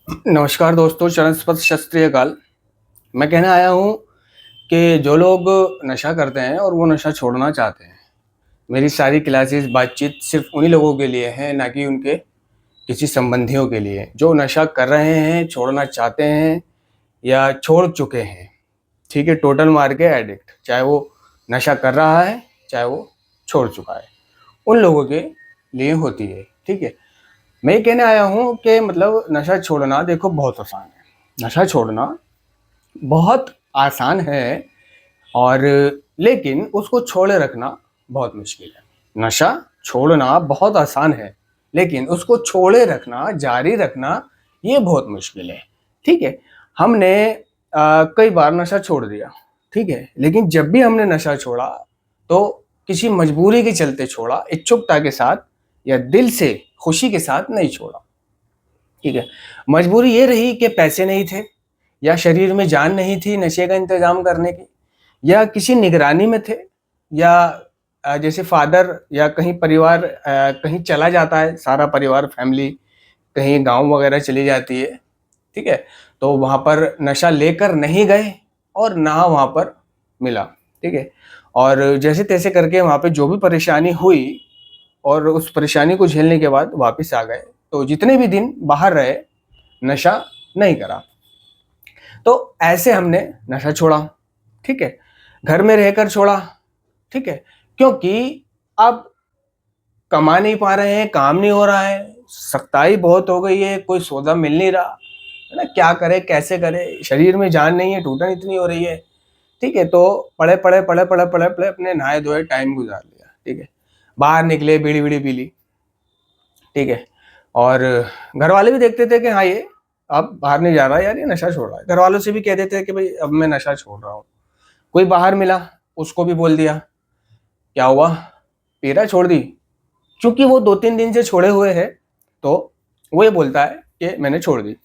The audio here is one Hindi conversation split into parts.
नमस्कार दोस्तों, चरण स्पर्श शस्त्रीय काल। मैं कहने आया हूँ कि जो लोग नशा करते हैं और वो नशा छोड़ना चाहते हैं, मेरी सारी क्लासेस बातचीत सिर्फ उन्हीं लोगों के लिए है, ना कि उनके किसी संबंधियों के लिए जो नशा कर रहे हैं, छोड़ना चाहते हैं या छोड़ चुके हैं। ठीक है, टोटल मार के एडिक्ट, चाहे वो नशा कर रहा है चाहे वो छोड़ चुका है, उन लोगों के लिए होती है। ठीक है, मैं ये कहने आया हूँ कि मतलब नशा छोड़ना देखो बहुत आसान है। नशा छोड़ना बहुत आसान है, और लेकिन उसको छोड़े रखना बहुत मुश्किल है। नशा छोड़ना बहुत आसान है, लेकिन उसको छोड़े रखना, जारी रखना, ये बहुत मुश्किल है। ठीक है, हमने कई बार नशा छोड़ दिया, ठीक है, लेकिन जब भी हमने नशा छोड़ा तो किसी मजबूरी के चलते छोड़ा, इच्छुकता के साथ या दिल से खुशी के साथ नहीं छोड़ा। ठीक है, मजबूरी ये रही कि पैसे नहीं थे, या शरीर में जान नहीं थी नशे का इंतजाम करने की, या किसी निगरानी में थे, या जैसे फादर या कहीं परिवार कहीं चला जाता है, सारा परिवार फैमिली कहीं गांव वगैरह चली जाती है। ठीक है, तो वहां पर नशा लेकर नहीं गए और ना वहां पर मिला। ठीक है, और जैसे तैसे करके वहां पे जो भी परेशानी हुई और उस परेशानी को झेलने के बाद वापस आ गए, तो जितने भी दिन बाहर रहे नशा नहीं करा। तो ऐसे हमने नशा छोड़ा। ठीक है, घर में रहकर छोड़ा। ठीक है, क्योंकि अब कमा नहीं पा रहे हैं, काम नहीं हो रहा है, सख्ताई बहुत हो गई है, कोई सौदा मिल नहीं रहा है ना, क्या करे कैसे करे, शरीर में जान नहीं है, टूटन इतनी हो रही है। ठीक है, तो पड़े अपने नहाए धोए टाइम गुजार लिया। ठीक है, बाहर निकले, बीड़ी बीड़ी पी ली। ठीक है, और घर वाले भी देखते थे कि हाँ ये अब बाहर नहीं जा रहा यार, ये नशा छोड़ रहा है। घर वालों से भी कह देते थे कि भाई अब मैं नशा छोड़ रहा हूँ। कोई बाहर मिला, उसको भी बोल दिया, क्या हुआ, पी रहा, छोड़ दी। क्योंकि वो 2-3 दिन से छोड़े हुए है, तो वो ये बोलता है कि मैंने छोड़ दी,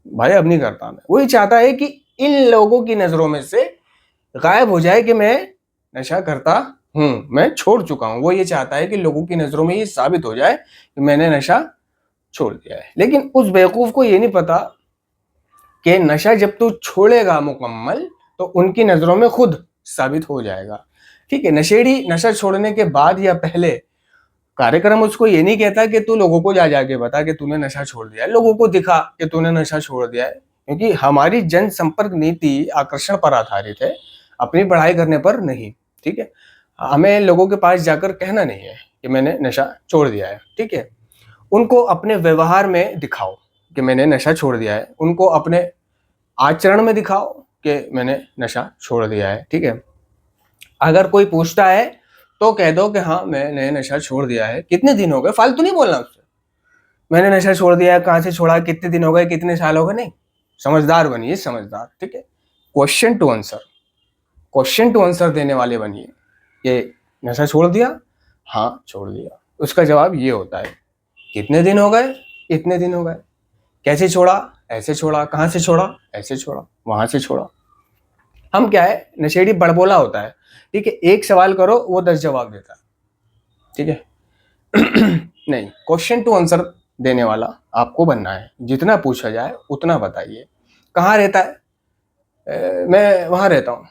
भाई अब नहीं करता। मैं वही चाहता है कि इन लोगों की नजरों में से गायब हो जाए कि मैं नशा करता हूँ, मैं छोड़ चुका हूँ। वो ये चाहता है कि लोगों की नजरों में ये साबित हो जाए कि मैंने नशा छोड़ दिया है। लेकिन उस बेवकूफ को ये नहीं पता कि नशा जब तू छोड़ेगा मुकम्मल, तो उनकी नजरों में खुद साबित हो जाएगा। ठीक है, नशेड़ी नशा छोड़ने के बाद या पहले कार्यक्रम उसको ये नहीं कहता कि तू लोगों को जा जाके बता कि तूने नशा छोड़ दिया है, लोगों को दिखा कि तूने नशा छोड़ दिया है। क्योंकि हमारी जनसंपर्क नीति आकर्षण पर आधारित है, अपनी पढ़ाई करने पर नहीं। ठीक है, हमें लोगों के पास जाकर कहना नहीं है कि मैंने नशा छोड़ दिया है। ठीक है, उनको अपने व्यवहार में दिखाओ कि मैंने नशा छोड़ दिया है, उनको अपने आचरण में दिखाओ कि मैंने नशा छोड़ दिया है। ठीक है, अगर कोई पूछता है तो कह दो कि हाँ मैंने नशा छोड़ दिया है। कितने दिन हो गए, फालतू नहीं बोलना उससे, मैंने नशा छोड़ दिया है, कहाँ से छोड़ा, कितने दिन हो गए, कितने साल हो गए, नहीं। समझदार बनिए, समझदार। ठीक है, question to answer, question to answer देने वाले बनिए। ये नशा छोड़ दिया, हाँ छोड़ दिया। उसका जवाब ये होता है, कितने दिन हो गए, इतने दिन हो गए। कैसे छोड़ा, ऐसे छोड़ा। कहाँ से छोड़ा, ऐसे छोड़ा, वहां से छोड़ा। हम क्या है, नशेड़ी बड़बोला होता है। ठीक है, एक सवाल करो वो 10 जवाब देता है। ठीक है, नहीं, क्वेश्चन टू आंसर देने वाला आपको बनना है। जितना पूछा जाए उतना बताइए। कहाँ रहता है, मैं वहां रहता हूँ,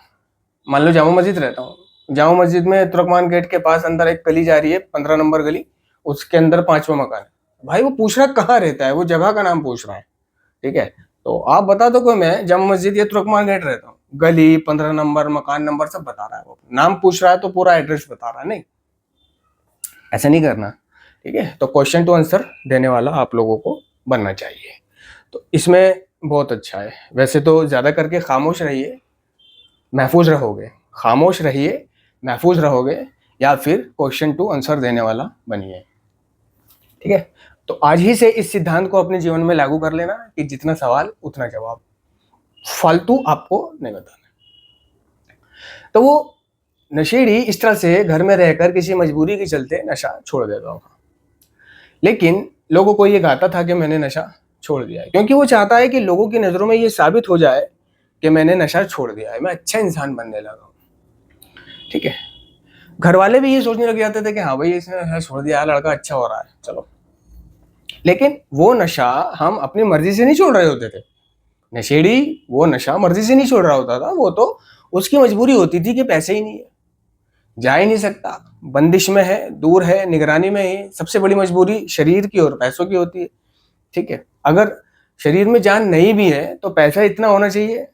मान लो जामा मस्जिद रहता हूँ। जामा मस्जिद में तुर्कमान गेट के पास अंदर एक गली जा रही है, 15 नंबर गली, उसके अंदर 5वां मकान है। भाई वो पूछ रहा कहाँ रहता है, वो जगह का नाम पूछ रहा है। ठीक है, तो आप बता दो कि मैं जामा मस्जिद या तुर्कमान गेट रहता हूँ, गली 15 नंबर मकान नंबर सब बता रहा है। वो नाम पूछ रहा है तो पूरा एड्रेस बता रहा है, नहीं, ऐसा नहीं करना। ठीक है, तो क्वेश्चन टू आंसर देने वाला आप लोगों को बनना चाहिए। तो इसमें बहुत अच्छा है। वैसे तो ज़्यादा करके खामोश रहिए, महफूज रहोगे। खामोश रहिए, महफूज रहोगे, या फिर क्वेश्चन टू आंसर देने वाला बनिए। ठीक है, तो आज ही से इस सिद्धांत को अपने जीवन में लागू कर लेना कि जितना सवाल उतना जवाब, फालतू आपको नहीं बताना। तो वो नशेड़ी इस तरह से घर में रहकर किसी मजबूरी के चलते नशा छोड़ देता था, लेकिन लोगों को ये गाता था कि मैंने नशा छोड़ दिया है, क्योंकि वो चाहता है कि लोगों की नज़रों में ये साबित हो जाए कि मैंने नशा छोड़ दिया है, मैं अच्छा इंसान बनने लगा हूँ। ठीक है, घर वाले भी ये सोचने लग जाते थे कि हाँ भाई इसने नशा छोड़ दिया है, लड़का अच्छा हो रहा है, चलो। लेकिन वो नशा हम अपनी मर्जी से नहीं छोड़ रहे होते थे। नशेड़ी वो नशा मर्जी से नहीं छोड़ रहा होता था, वो तो उसकी मजबूरी होती थी कि पैसे ही नहीं है, जा ही नहीं सकता, बंदिश में है, दूर है, निगरानी में है। सबसे बड़ी मजबूरी शरीर की और पैसों की होती है। ठीक है, अगर शरीर में जान नहीं भी है तो पैसा इतना होना चाहिए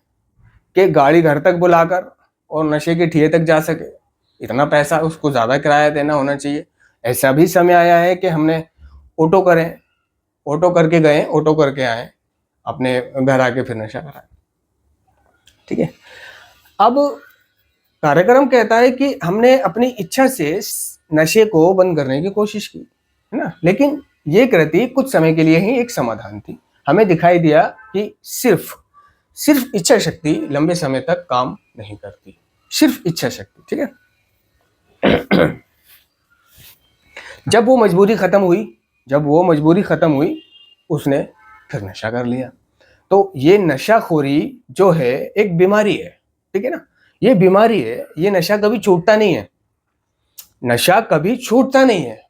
कि गाड़ी घर तक बुलाकर और नशे के ठिए तक जा सके, इतना पैसा उसको ज़्यादा किराया देना होना चाहिए। ऐसा भी समय आया है कि हमने ऑटो करें, ऑटो करके गए, ऑटो करके आए, अपने घर आके फिर नशा कराए। ठीक है, अब कार्यक्रम कहता है कि हमने अपनी इच्छा से नशे को बंद करने की कोशिश की, है ना, लेकिन ये कृति कुछ समय के लिए ही एक समाधान थी। हमें दिखाई दिया कि सिर्फ इच्छा शक्ति लंबे समय तक काम नहीं करती, सिर्फ इच्छा शक्ति। ठीक है, जब वो मजबूरी खत्म हुई, उसने फिर नशा कर लिया। तो ये नशाखोरी जो है एक बीमारी है। ठीक है ना, ये बीमारी है, ये नशा कभी छूटता नहीं है, नशा कभी छूटता नहीं है।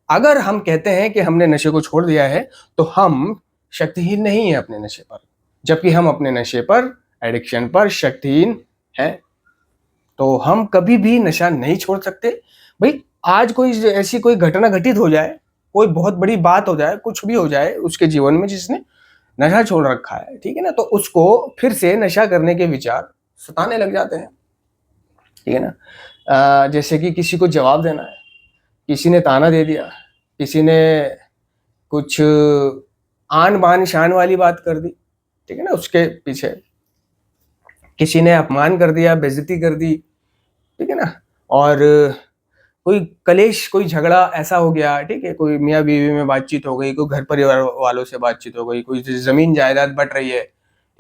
अगर हम कहते हैं कि हमने नशे को छोड़ दिया है तो हम शक्तिहीन नहीं है अपने नशे पर, जबकि हम अपने नशे पर, एडिक्शन पर शक्तिहीन हैं। तो हम कभी भी नशा नहीं छोड़ सकते। भाई आज कोई ऐसी कोई घटना घटित हो जाए, कोई बहुत बड़ी बात हो जाए, कुछ भी हो जाए उसके जीवन में जिसने नशा छोड़ रखा है, ठीक है ना, तो उसको फिर से नशा करने के विचार सताने लग जाते हैं। ठीक है ना, जैसे कि किसी को जवाब देना है, किसी ने ताना दे दिया, किसी ने कुछ आन बान शान वाली बात कर दी, ठीक है ना, उसके पीछे किसी ने अपमान कर दिया, बेइज्जती कर दी, ठीक है ना, और कोई कलेश, कोई झगड़ा ऐसा हो गया, ठीक है, कोई मियाँ बीवी में बातचीत हो गई, कोई घर परिवार वालों से बातचीत हो गई, कोई जमीन जायदाद बट रही है,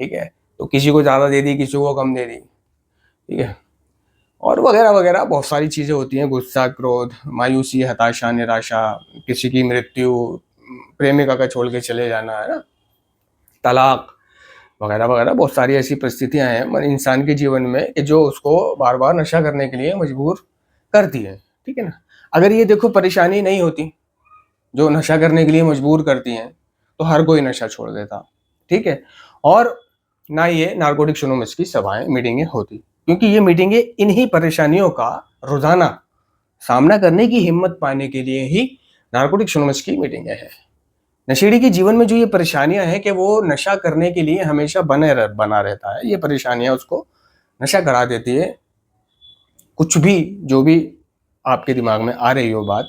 ठीक है, तो किसी को ज़्यादा दे दी, किसी को कम दे दी, ठीक है, और वगैरह वगैरह बहुत सारी चीज़ें होती हैं, गुस्सा, क्रोध, मायूसी, हताशा, निराशा, किसी की मृत्यु, प्रेमिका का छोड़ के चले जाना, है ना, तलाक वगैरह वगैरह, बहुत सारी ऐसी परिस्थितियां हैं इंसान के जीवन में कि जो उसको बार बार नशा करने के लिए मजबूर करती है। ठीक है ना, अगर ये देखो परेशानी नहीं होती जो नशा करने के लिए मजबूर करती हैं तो हर कोई नशा छोड़ देता। ठीक है, और ना ये नारकोटिक्स एनोनिमस की सभाएं, मीटिंगें होती, क्योंकि ये मीटिंगें इन्हीं परेशानियों का रोजाना सामना करने की हिम्मत पाने के लिए ही नारकोटिक्स एनोनिमस की मीटिंगें हैं। नशेड़ी के जीवन में जो ये परेशानियां हैं कि वो नशा करने के लिए हमेशा बना रहता है, ये परेशानियां उसको नशा करा देती है। कुछ भी, जो भी आपके दिमाग में आ रही हो बात,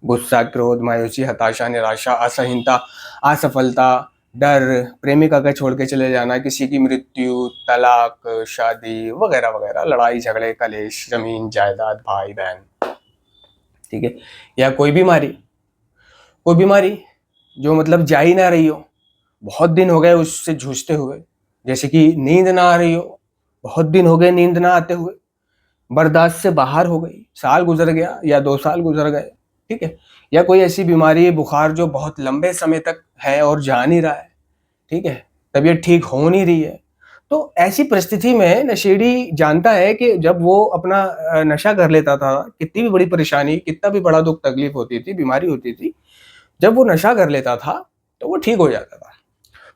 गुस्सा, क्रोध, मायूसी, हताशा, निराशा, असहीनता, असफलता, डर, प्रेमिका का छोड़ के चले जाना, किसी की मृत्यु, तलाक, शादी वगैरह वगैरह, लड़ाई झगड़े, कलेश, जमीन जायदाद, भाई बहन, ठीक है, या कोई बीमारी जो मतलब जा ही ना रही हो, बहुत दिन हो गए उससे जूझते हुए, जैसे कि नींद ना आ रही हो, बहुत दिन हो गए नींद ना आते हुए, बर्दाश्त से बाहर हो गई, साल गुजर गया या 2 साल गुजर गए, ठीक है, या कोई ऐसी बीमारी, बुखार जो बहुत लंबे समय तक है और जा नहीं रहा है, ठीक है, तबीयत ठीक हो नहीं रही है। तो ऐसी परिस्थिति में नशेड़ी जानता है कि जब वो अपना नशा कर लेता था, कितनी भी बड़ी परेशानी, कितना भी बड़ा दुख तकलीफ होती थी, बीमारी होती थी, जब वो नशा कर लेता था तो वो ठीक हो जाता था।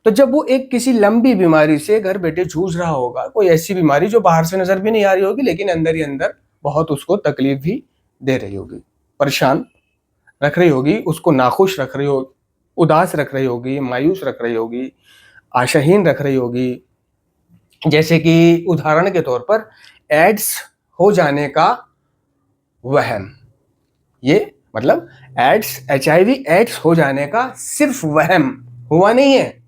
तो जब वो एक किसी लंबी बीमारी से घर बैठे जूझ रहा होगा, कोई ऐसी बीमारी जो बाहर से नजर भी नहीं आ रही होगी लेकिन अंदर ही अंदर बहुत उसको तकलीफ भी दे रही होगी, परेशान रख रही होगी, उसको नाखुश रख रही होगी, उदास रख रही होगी, मायूस रख रही होगी, आशाहीन रख रही होगी, जैसे कि उदाहरण के तौर पर एड्स हो जाने का वहम, ये मतलब एड्स, HIV एड्स हो जाने का सिर्फ वहम, हुआ नहीं है,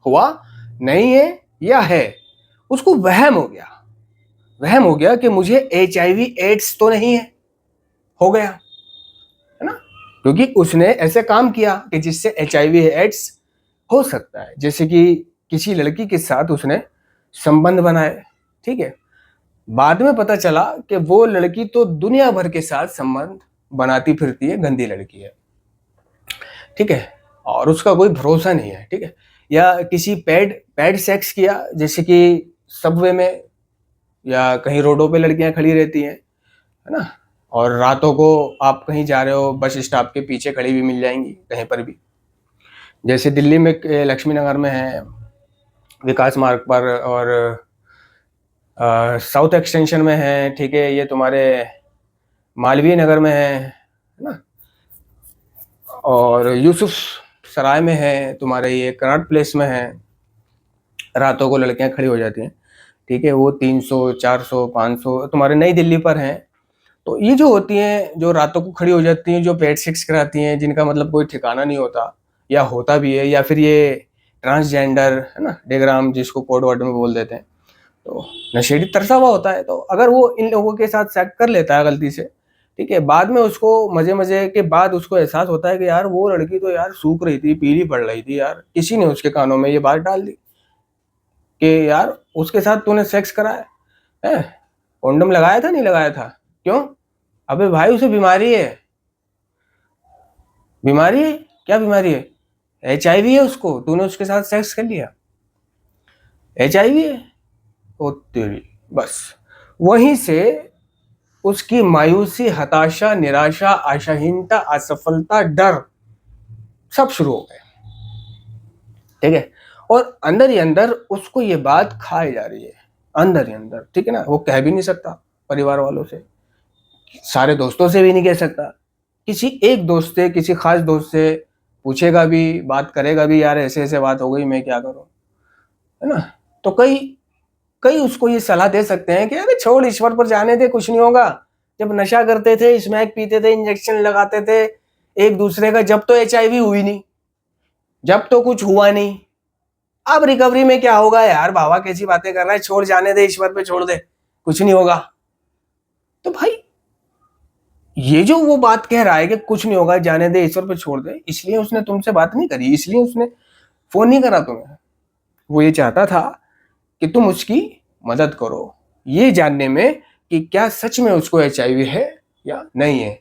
हुआ नहीं है या है, उसको वहम हो गया कि मुझे HIV एड्स तो नहीं है, हो गया, है ना, क्योंकि उसने ऐसे काम किया कि जिससे HIV एड्स हो सकता है। जैसे कि किसी लड़की के साथ उसने संबंध बनाए, ठीक है, बाद में पता चला कि वो लड़की तो दुनिया भर के साथ संबंध बनाती फिरती है, गंदी लड़की है, ठीक है, और उसका कोई भरोसा नहीं है, ठीक है, या किसी पैड सेक्स किया, जैसे कि सबवे में या कहीं रोडों पे लड़कियां खड़ी रहती हैं, है ना, और रातों को आप कहीं जा रहे हो, बस स्टॉप के पीछे खड़ी भी मिल जाएंगी कहीं पर भी, जैसे दिल्ली में लक्ष्मी नगर में है, विकास मार्ग पर, और साउथ एक्सटेंशन में है, ठीक है, ये तुम्हारे मालवीय नगर में है ना, और यूसुफ सराय में है, तुम्हारे ये कनॉट प्लेस में है। रातों को लड़कियां खड़ी हो जाती हैं, ठीक है, वो 300 400 500 तुम्हारे नई दिल्ली पर हैं। तो ये जो होती हैं, जो रातों को खड़ी हो जाती हैं, जो पेट सेक्स कराती हैं, जिनका मतलब कोई ठिकाना नहीं होता, या होता भी है, या फिर ये ट्रांसजेंडर है ना, डेग्राम जिसको कोड वर्ड में बोल देते हैं, तो नशेड़ी तरसा हुआ होता है। तो अगर वो इन लोगों के साथ सेक्स कर लेता है गलती से, ठीक है, बाद में उसको मजे मजे के बाद उसको एहसास होता है कि यार वो लड़की तो यार सूख रही थी, पीली पड़ रही थी यार, किसी ने उसके कानों में ये बात डाल दी कि यार उसके साथ तूने सेक्स करा है, कॉन्डम लगाया था नहीं लगाया था, क्यों? अबे भाई उसे बीमारी है। बीमारी है? क्या बीमारी है? HIV है उसको, तूने उसके साथ सेक्स कर लिया, HIV है। ओ तेरी, बस वहीं से उसकी मायूसी, हताशा, निराशा, आशाहीनता, असफलता, डर सब शुरू हो गए, ठीक है। और अंदर ही अंदर उसको ये बात खाई जा रही है, अंदर ही अंदर, ठीक है ना। वो कह भी नहीं सकता परिवार वालों से, सारे दोस्तों से भी नहीं कह सकता, किसी एक दोस्त से, किसी खास दोस्त से पूछेगा भी, बात करेगा भी, यार ऐसे ऐसे बात हो गई, मैं क्या करूं, है ना। तो कई कई उसको ये सलाह दे सकते हैं कि अरे छोड़, ईश्वर पर जाने दे, कुछ नहीं होगा। जब नशा करते थे, स्मैक पीते थे, इंजेक्शन लगाते थे एक दूसरे का, जब तो HIV हुई नहीं, जब तो कुछ हुआ नहीं, अब रिकवरी में क्या होगा यार, बाबा कैसी बातें कर रहा है, छोड़, जाने दे, ईश्वर पे छोड़ दे, कुछ नहीं होगा। तो भाई ये जो वो बात कह रहा है कि कुछ नहीं होगा, जाने दे, ईश्वर पे छोड़ दे, इसलिए उसने तुमसे बात नहीं करी, इसलिए उसने फोन नहीं करा तुम्हें। वो ये चाहता था कि तुम उसकी मदद करो, ये जानने में कि क्या सच में उसको HIV है या नहीं है,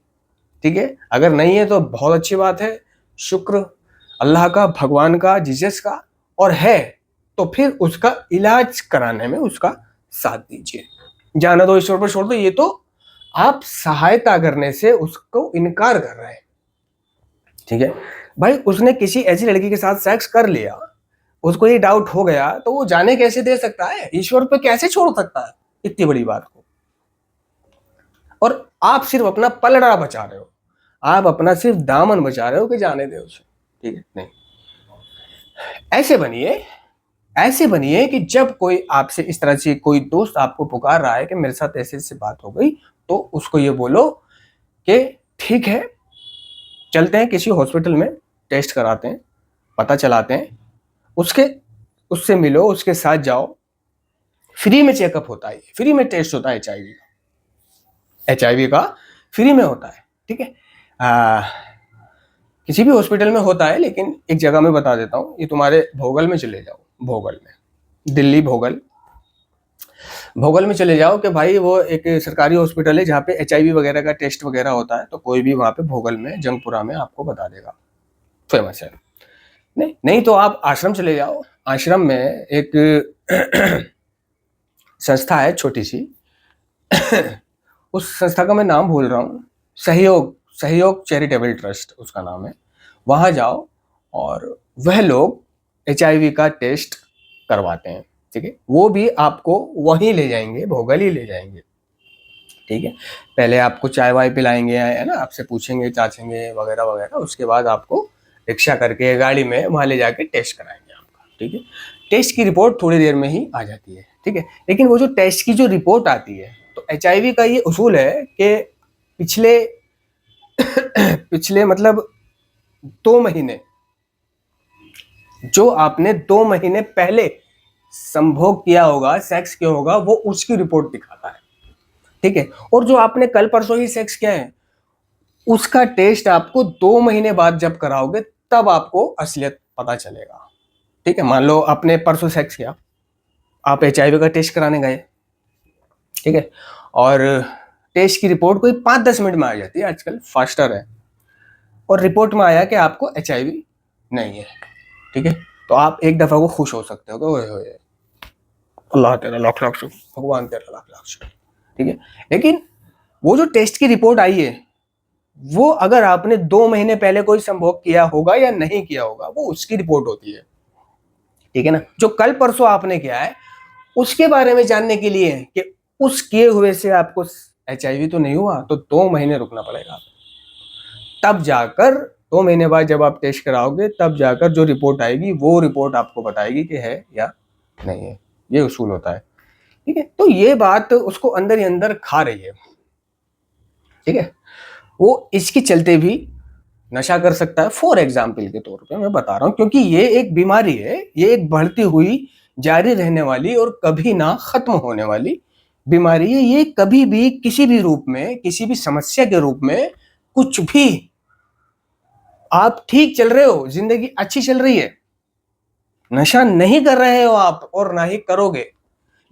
ठीक है। अगर नहीं है तो बहुत अच्छी बात है, शुक्र अल्लाह का, भगवान का, जीसस का। और है तो फिर उसका इलाज कराने में उसका साथ दीजिए। जाना दो, ईश्वर पर छोड़ दो, ये तो आप सहायता करने से उसको इनकार कर रहे हैं, ठीक है। भाई उसने किसी ऐसी लड़की के साथ सेक्स कर लिया, उसको ये डाउट हो गया, तो वो जाने कैसे दे सकता है, ईश्वर पे कैसे छोड़ सकता है इतनी बड़ी बात को। और आप सिर्फ अपना पलड़ा बचा रहे हो, आप अपना सिर्फ दामन बचा रहे हो कि जाने दे उसे, ठीक है। नहीं, ऐसे बनिए, ऐसे बनिए कि जब कोई आपसे इस तरह से, कोई दोस्त आपको पुकार रहा है कि मेरे साथ ऐसे ऐसे बात हो गई, तो उसको ये बोलो कि ठीक है, चलते हैं किसी हॉस्पिटल में, टेस्ट कराते हैं, पता चलाते हैं, उसके उससे मिलो, उसके साथ जाओ, फ्री में चेकअप होता है, फ्री में टेस्ट होता है HIV का फ्री में होता है, ठीक है। किसी भी हॉस्पिटल में होता है, लेकिन एक जगह में बता देता हूँ, ये तुम्हारे भोगल में चले जाओ, भोगल में, दिल्ली भोगल, भोगल में चले जाओ कि भाई वो एक सरकारी हॉस्पिटल है जहाँ पे HIV वगैरह का टेस्ट वगैरह होता है, तो कोई भी वहाँ पे भोगल में, जंगपुरा में आपको बता देगा, फेमस है। नहीं नहीं तो आप आश्रम चले जाओ, आश्रम में एक संस्था है छोटी सी उस संस्था का मैं नाम भूल रहा हूँ, सहयोग सहयोग चैरिटेबल ट्रस्ट उसका नाम है। वहाँ जाओ और वह लोग HIV का टेस्ट करवाते हैं, ठीक है। वो भी आपको वहीं ले जाएंगे, भोगल ही ले जाएंगे, ठीक है। पहले आपको चाय वाय पिलाएंगे, है ना, आपसे पूछेंगे चाचेंगे वगैरह वगैरह, उसके बाद आपको रिक्शा करके, गाड़ी में वहाँ ले जाके टेस्ट कराएंगे आपका, ठीक है। टेस्ट की रिपोर्ट थोड़ी देर में ही आ जाती है, ठीक है। लेकिन वो जो टेस्ट की जो रिपोर्ट आती है, तो HIV का ये उसूल है कि पिछले पिछले मतलब 2 महीने, जो आपने 2 महीने पहले संभोग किया होगा, सेक्स किया होगा, वो उसकी रिपोर्ट दिखाता है, ठीक है। और जो आपने कल परसों ही सेक्स किया है, उसका टेस्ट आपको 2 महीने बाद जब कराओगे, तब आपको असलियत पता चलेगा, ठीक है। मान लो आपने परसों सेक्स किया, आप HIV का टेस्ट कराने गए, ठीक है, और टेस्ट की रिपोर्ट कोई 5-10 मिनट में आ जाती है, आजकल फास्टर है, और रिपोर्ट में आया कि आपको HIV नहीं है, ठीक है। तो आप एक दफा को खुश हो सकते हो कि अल्लाह तेरा लाख लाख शुक्र, भगवान तेरा लाख लाख शुक्र, ठीक है। लेकिन वो जो टेस्ट की रिपोर्ट आई है, वो अगर आपने 2 महीने पहले कोई संभोग किया होगा या नहीं किया होगा, वो उसकी रिपोर्ट होती है, ठीक है ना। जो कल परसों आपने किया है उसके बारे में जानने के लिए कि उस किए हुए से आपको HIV तो नहीं हुआ, तो 2 महीने रुकना पड़ेगा। तब जाकर 2 महीने बाद जब आप टेस्ट कराओगे, तब जाकर जो रिपोर्ट आएगी वो रिपोर्ट आपको बताएगी कि है या नहीं है। ये उसूल होता है, ठीक है। तो ये बात उसको अंदर ही अंदर खा रही है, ठीक है। वो इसके चलते भी नशा कर सकता है। फॉर एग्जाम्पल के तौर पे मैं बता रहा हूं, क्योंकि ये एक बीमारी है, ये एक बढ़ती हुई, जारी रहने वाली और कभी ना खत्म होने वाली बीमारी है। ये कभी भी किसी भी रूप में, किसी भी समस्या के रूप में, कुछ भी, आप ठीक चल रहे हो, जिंदगी अच्छी चल रही है, नशा नहीं कर रहे हो आप और ना ही करोगे,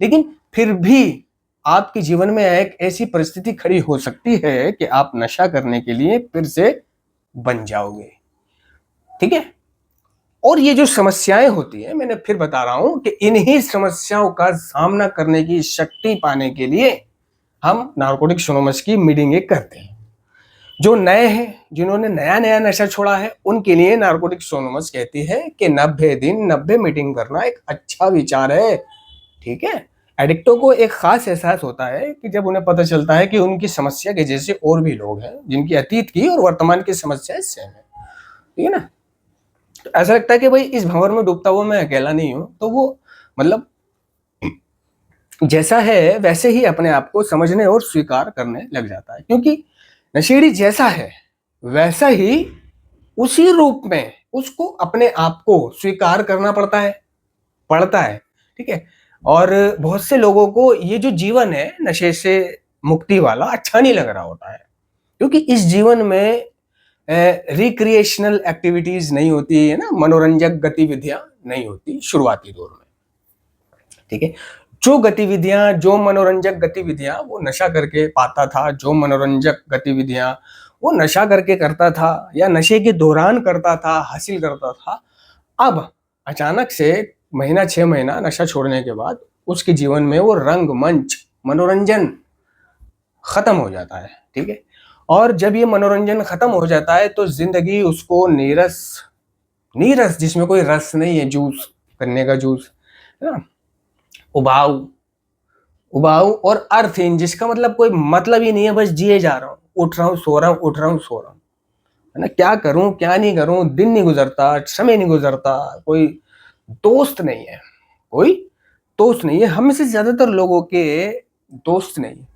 लेकिन फिर भी आपके जीवन में एक ऐसी परिस्थिति खड़ी हो सकती है कि आप नशा करने के लिए फिर से बन जाओगे, ठीक है। और ये जो समस्याएं होती है, मैंने फिर बता रहा हूं कि इन्हीं समस्याओं का सामना करने की शक्ति पाने के लिए हम नारकोटिक्स एनोनिमस की मीटिंगें करते हैं। जो नए हैं, जिन्होंने नया नया नशा छोड़ा है, उनके लिए नारकोटिक्स एनोनिमस कहती है कि 90 दिन 90 मीटिंग करना एक अच्छा विचार है, ठीक है। एडिक्टों को एक खास एहसास होता है कि जब उन्हें पता चलता है कि उनकी समस्या के जैसे और भी लोग हैं जिनकी अतीत की और वर्तमान की समस्याएं सेम है, ठीक है ना। तो ऐसा लगता है कि भाई इस भंवर में डूबता हुआ मैं अकेला नहीं हूं। तो वो मतलब जैसा है वैसे ही अपने आप को समझने और स्वीकार करने लग जाता है, क्योंकि नशेड़ी जैसा है वैसा ही उसी रूप में उसको अपने आप को स्वीकार करना पड़ता है, ठीक है। और बहुत से लोगों को ये जो जीवन है नशे से मुक्ति वाला अच्छा नहीं लग रहा होता है, क्योंकि इस जीवन में रिक्रिएशनल एक्टिविटीज नहीं होती है ना, मनोरंजक गतिविधियां नहीं होती शुरुआती दौर में, ठीक है। जो गतिविधियां, जो मनोरंजक गतिविधियां वो नशा करके पाता था, जो मनोरंजक गतिविधियां वो नशा करके करता था या नशे के दौरान करता था, हासिल करता था, अब अचानक से महीना 6 महीना नशा छोड़ने के बाद उसके जीवन में वो रंग मंच मनोरंजन खत्म हो जाता है, ठीक है। और जब ये मनोरंजन खत्म हो जाता है तो जिंदगी उसको नीरस नीरस, जिसमें कोई रस नहीं है, जूस करने का जूस है ना, उबाऊ उबाऊ और अर्थहीन, जिसका मतलब कोई मतलब ही नहीं है, बस जिए जा रहा हूँ, उठ रहा हूँ सो रहा हूँ, उठ रहा हूँ सो रहा हूँ, है ना। क्या करूं क्या नहीं करूं, दिन नहीं गुजरता, समय नहीं गुजरता, कोई दोस्त नहीं है, कोई दोस्त नहीं है। हम में से ज्यादातर लोगों के दोस्त नहीं है।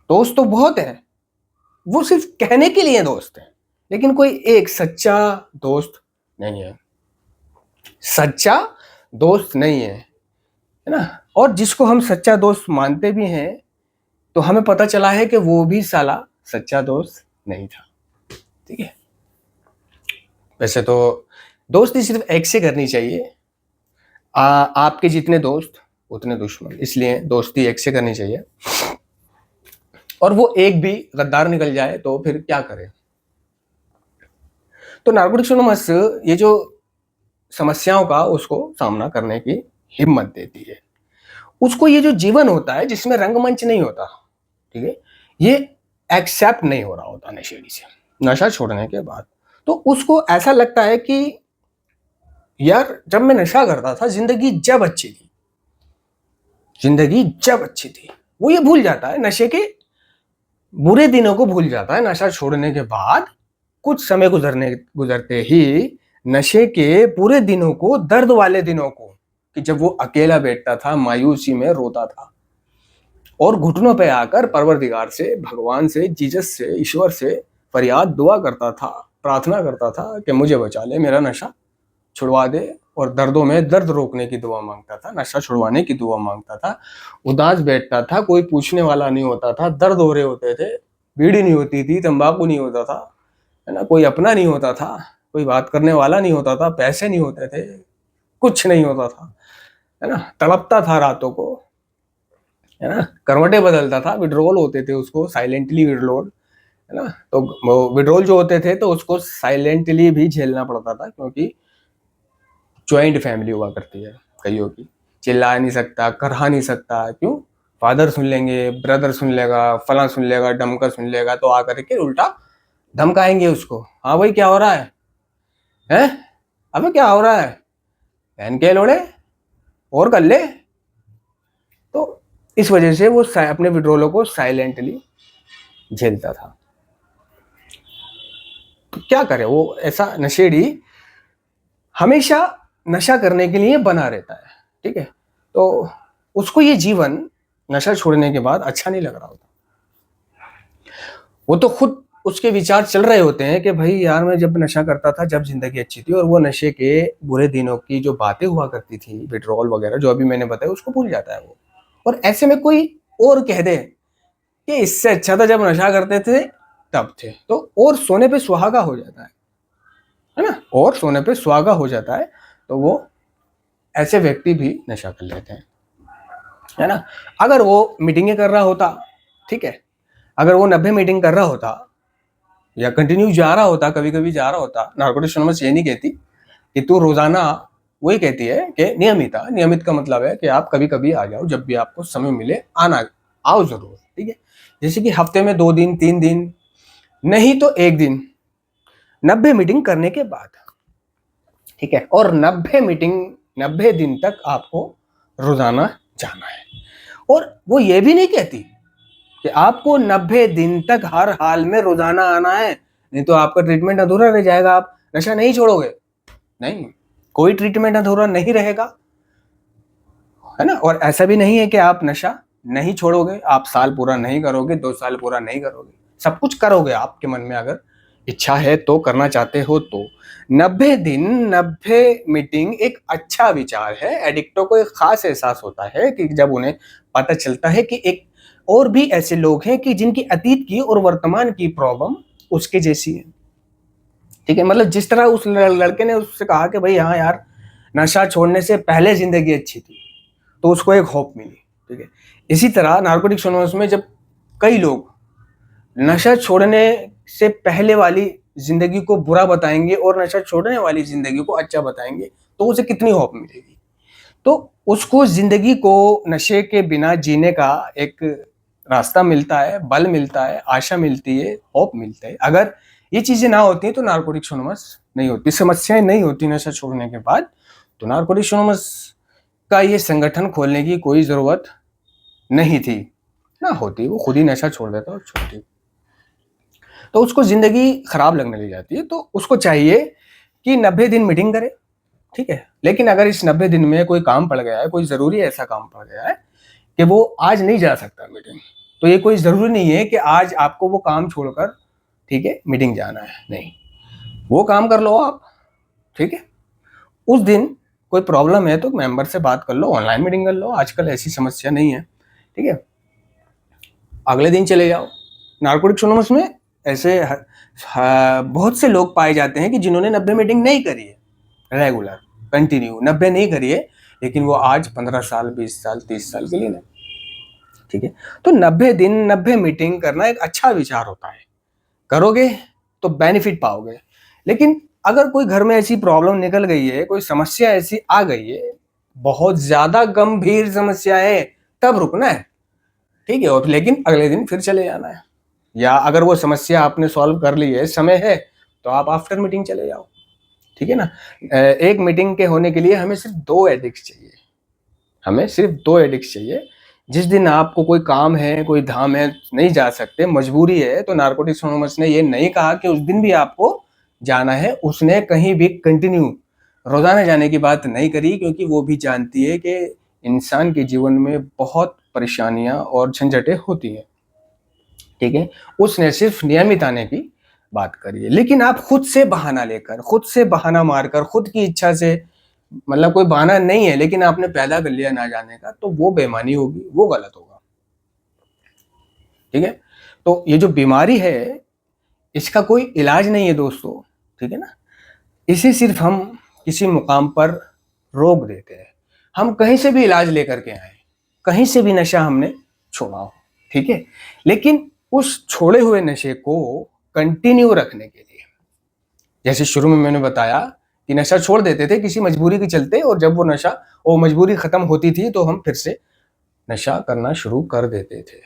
दोस्त तो बहुत हैं, वो सिर्फ कहने के लिए दोस्त हैं, लेकिन कोई एक सच्चा दोस्त नहीं है, सच्चा दोस्त नहीं है ना। और जिसको हम सच्चा दोस्त मानते भी हैं तो हमें पता चला है कि वो भी साला सच्चा दोस्त नहीं था, ठीक है। वैसे तो दोस्ती सिर्फ एक से करनी चाहिए, आपके जितने दोस्त उतने दुश्मन, इसलिए दोस्ती एक से करनी चाहिए। और वो एक भी गद्दार निकल जाए तो फिर क्या करे। तो नारकोटिक्स एनोनिमस ये जो समस्याओं का उसको सामना करने की हिम्मत देती है। उसको ये जो जीवन होता है जिसमें रंगमंच नहीं होता, ठीक है, ये एक्सेप्ट नहीं हो रहा होता नशेड़ी से नशा छोड़ने के बाद। तो उसको ऐसा लगता है कि यार जब मैं नशा करता था जिंदगी जब अच्छी थी, जिंदगी जब अच्छी थी। वो ये भूल जाता है, नशे के बुरे दिनों को भूल जाता है नशा छोड़ने के बाद। कुछ समय गुजरते ही नशे के पूरे दिनों को, दर्द वाले दिनों को, कि जब वो अकेला बैठता था, मायूसी में रोता था और घुटनों पे आकर परवरदिगार से, भगवान से, जीसस से, ईश्वर से फरियाद दुआ करता था, प्रार्थना करता था कि मुझे बचा ले, मेरा नशा छुड़वा दे, और दर्दों में दर्द रोकने की दुआ मांगता था, नशा छुड़वाने की दुआ मांगता था। उदास बैठता था, कोई पूछने वाला नहीं होता था, दर्द हो रहे होते थे, बीड़ी नहीं होती थी, तंबाकू नहीं होता था, है ना, कोई अपना नहीं होता था, कोई बात करने वाला नहीं होता था, पैसे नहीं होते थे, कुछ नहीं होता था, है ना। तड़पता था रातों को, है ना, करवटें बदलता था, विड्रोल होते थे उसको, साइलेंटली विड्रोल, है ना। तो विड्रोल जो होते थे तो उसको साइलेंटली भी झेलना पड़ता था, क्योंकि ज्वाइंट फैमिली हुआ करती है कईयों की, चिल्ला नहीं सकता, करहा नहीं सकता, क्यों, फादर सुन लेंगे, ब्रदर सुन लेगा, फला सुन लेगा, डमका सुन लेगा, तो आकर के उल्टा धमकाएंगे उसको, हाँ भाई क्या हो रहा है, अबे क्या हो रहा है, पहन के लोड़े और कर ले। तो इस वजह से वो अपने विड्रॉलों को साइलेंटली झेलता था। तो क्या करे वो ऐसा नशेड़ी, हमेशा नशा करने के लिए बना रहता है, ठीक है। तो उसको ये जीवन नशा छोड़ने के बाद अच्छा नहीं लग रहा होता। वो तो खुद उसके विचार चल रहे होते हैं कि भाई यार मैं जब नशा करता था जब जिंदगी अच्छी थी, और वो नशे के बुरे दिनों की जो बातें हुआ करती थी, विड्रॉल वगैरह जो अभी मैंने बताया, उसको भूल जाता है वो। और ऐसे में कोई और कह दे कि इससे अच्छा था जब नशा करते थे तब थे, तो और सोने पे सुहागा हो जाता है ना, और सोने पे सुहागा हो जाता है। तो वो ऐसे व्यक्ति भी नशा कर लेते हैं, है ना। अगर वो मीटिंगें कर रहा होता, ठीक है, अगर वो 90 मीटिंग कर रहा होता या कंटिन्यू जा रहा होता, कभी कभी जा रहा होता, नारकोटिक्स एनोनिमस ये नहीं कहती कि तू रोजाना, वही कहती है कि नियमित का मतलब है कि आप कभी कभी आ जाओ, जब भी आपको समय मिले आना, आओ जरूर, ठीक है। जैसे कि हफ्ते में 2 दिन 3 दिन, नहीं तो 1 दिन, 90 मीटिंग करने के बाद, ठीक है। और 90 दिन तक आपको रोजाना जाना है। और वो ये भी नहीं कहती कि आपको 90 दिन तक हर हाल में रोजाना आना है, नहीं तो आपका ट्रीटमेंट अधूरा रह जाएगा, आप नशा नहीं छोड़ोगे। नहीं, कोई ट्रीटमेंट अधूरा नहीं रहेगा, है ना। और ऐसा भी नहीं है कि आप नशा नहीं छोड़ोगे, आप साल पूरा नहीं करोगे, 2 साल पूरा नहीं करोगे, सब कुछ करोगे आपके मन में अगर इच्छा है तो, करना चाहते हो तो। 90 दिन 90 मीटिंग एक अच्छा विचार है। एडिक्टों को एक खास एहसास होता है कि जब उन्हें पता चलता है कि एक और भी ऐसे लोग हैं कि जिनकी अतीत की और वर्तमान की प्रॉब्लम उसके जैसी है, ठीक है। मतलब जिस तरह उस लड़के ने उससे कहा कि भाई हाँ यार, नशा छोड़ने से पहले जिंदगी अच्छी थी, तो उसको एक होप मिली, ठीक है। इसी तरह नारकोटिक्स एनोनिमस में जब कई लोग नशा छोड़ने से पहले वाली जिंदगी को बुरा बताएंगे और नशा छोड़ने वाली जिंदगी को अच्छा बताएंगे, तो उसे कितनी होप मिलेगी। तो उसको जिंदगी को नशे के बिना जीने का एक रास्ता मिलता है, बल मिलता है, आशा मिलती है, होप मिलता है। अगर ये चीजें ना होती तो नारकोटिक्स एनोनिमस नहीं होती, समस्याएं नहीं होती नशा छोड़ने के बाद, तो नारकोटिक्स एनोनिमस का ये संगठन खोलने की कोई जरूरत नहीं थी ना होती। वो खुद ही नशा छोड़ देता और छोड़ती, तो उसको जिंदगी खराब लगने लग जाती है। तो उसको चाहिए कि 90 दिन मीटिंग करे, ठीक है। लेकिन अगर इस 90 दिन में कोई काम पड़ गया है, कोई जरूरी ऐसा काम पड़ गया है कि वो आज नहीं जा सकता मीटिंग, तो ये कोई जरूरी नहीं है कि आज आपको वो काम छोड़कर, ठीक है, मीटिंग जाना है, नहीं, वो काम कर लो आप, ठीक है। उस दिन कोई प्रॉब्लम है तो मेंबर से बात कर लो, ऑनलाइन मीटिंग कर लो, आजकल ऐसी समस्या नहीं है, ठीक है। अगले दिन चले जाओ। नारकोटिक्स एनोनिमस में ऐसे बहुत से लोग पाए जाते हैं कि जिन्होंने 90 मीटिंग नहीं करी है रेगुलर, कंटिन्यू 90 नहीं करी है, लेकिन वो आज 15 साल 20 साल 30 साल के लिए नहीं, ठीक है। तो 90 दिन 90 मीटिंग करना एक अच्छा विचार होता है, करोगे तो बेनिफिट पाओगे। लेकिन अगर कोई घर में ऐसी प्रॉब्लम निकल गई है, कोई समस्या ऐसी आ गई है, बहुत ज्यादा गंभीर समस्या है, तब रुकना है, ठीक है। और लेकिन अगले दिन फिर चले जाना है। या अगर वो समस्या आपने सॉल्व कर ली है, समय है, तो आप आफ्टर मीटिंग चले जाओ, ठीक है ना। एक मीटिंग के होने के लिए हमें सिर्फ 2 एडिक्ट्स चाहिए, हमें सिर्फ 2 एडिक्ट्स चाहिए। जिस दिन आपको कोई काम है, कोई धाम है, नहीं जा सकते, मजबूरी है, तो नारकोटिक्स एनोनिमस ने ये नहीं कहा कि उस दिन भी आपको जाना है। उसने कहीं भी कंटिन्यू रोजाना जाने की बात नहीं करी, क्योंकि वो भी जानती है कि इंसान के जीवन में बहुत परेशानियां और झंझटें होती हैं, ठीक है। उसने सिर्फ नियमित आने की बात करी है। लेकिन आप खुद से बहाना लेकर, खुद से बहाना मारकर, खुद की इच्छा से, मतलब कोई बहाना नहीं है लेकिन आपने पैदा कर लिया ना जाने का, तो वो बेईमानी होगी, वो गलत होगा, ठीक है। तो ये जो बीमारी है इसका कोई इलाज नहीं है दोस्तों, ठीक है ना। इसे सिर्फ हम किसी मुकाम पर रोक देते हैं। हम कहीं से भी इलाज लेकर के आए, कहीं से भी नशा हमने छोड़ा हो, ठीक है, लेकिन उस छोड़े हुए नशे को कंटिन्यू रखने के लिए, जैसे शुरू में मैंने बताया कि नशा छोड़ देते थे किसी मजबूरी के चलते, और जब वो मजबूरी खत्म होती थी तो हम फिर से नशा करना शुरू कर देते थे।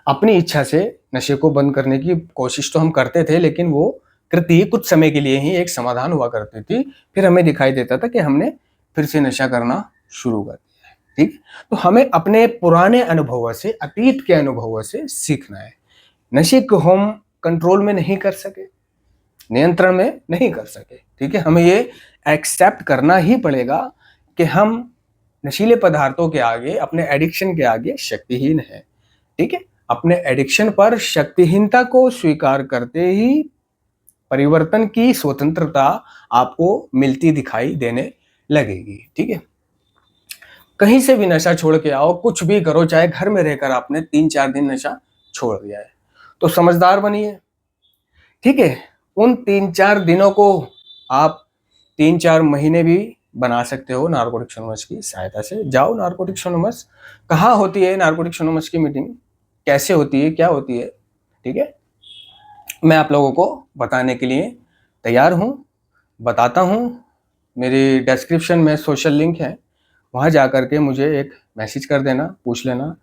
अपनी इच्छा से नशे को बंद करने की कोशिश तो हम करते थे, लेकिन वो कृति कुछ समय के लिए ही एक समाधान हुआ करती थी। फिर हमें दिखाई देता था कि हमने फिर से नशा करना शुरू कर दिया है। ठीक? तो हमें अपने पुराने अनुभवों से, अतीत के अनुभवों से सीखना है। नशे को हम कंट्रोल में नहीं कर सके, नियंत्रण में नहीं कर सके। ठीक है? हमें ये एक्सेप्ट करना ही पड़ेगा कि हम नशीले पदार्थों के आगे, अपने एडिक्शन के आगे शक्तिहीन हैं। ठीक है? अपने एडिक्शन पर शक्तिहीनता को स्वीकार करते ही परिवर्तन की स्वतंत्रता आपको मिलती दिखाई देने लगेगी। ठीक है? कहीं से भी नशा छोड़ के आओ, कुछ भी करो, चाहे घर में रहकर आपने 3-4 दिन नशा छोड़ दिया है, तो समझदार बनिए। ठीक है? उन 3-4 दिनों को आप 3-4 महीने भी बना सकते हो नारकोटिक्स एनोनिमस की सहायता से। जाओ नारकोटिक्स एनोनिमस। कहाँ होती है नारकोटिक्स एनोनिमस की मीटिंग, कैसे होती है, क्या होती है? ठीक है? मैं आप लोगों को बताने के लिए तैयार हूँ, बताता हूँ। मेरी डिस्क्रिप्शन में सोशल लिंक है, वहाँ जा कर के मुझे एक मैसेज कर देना, पूछ लेना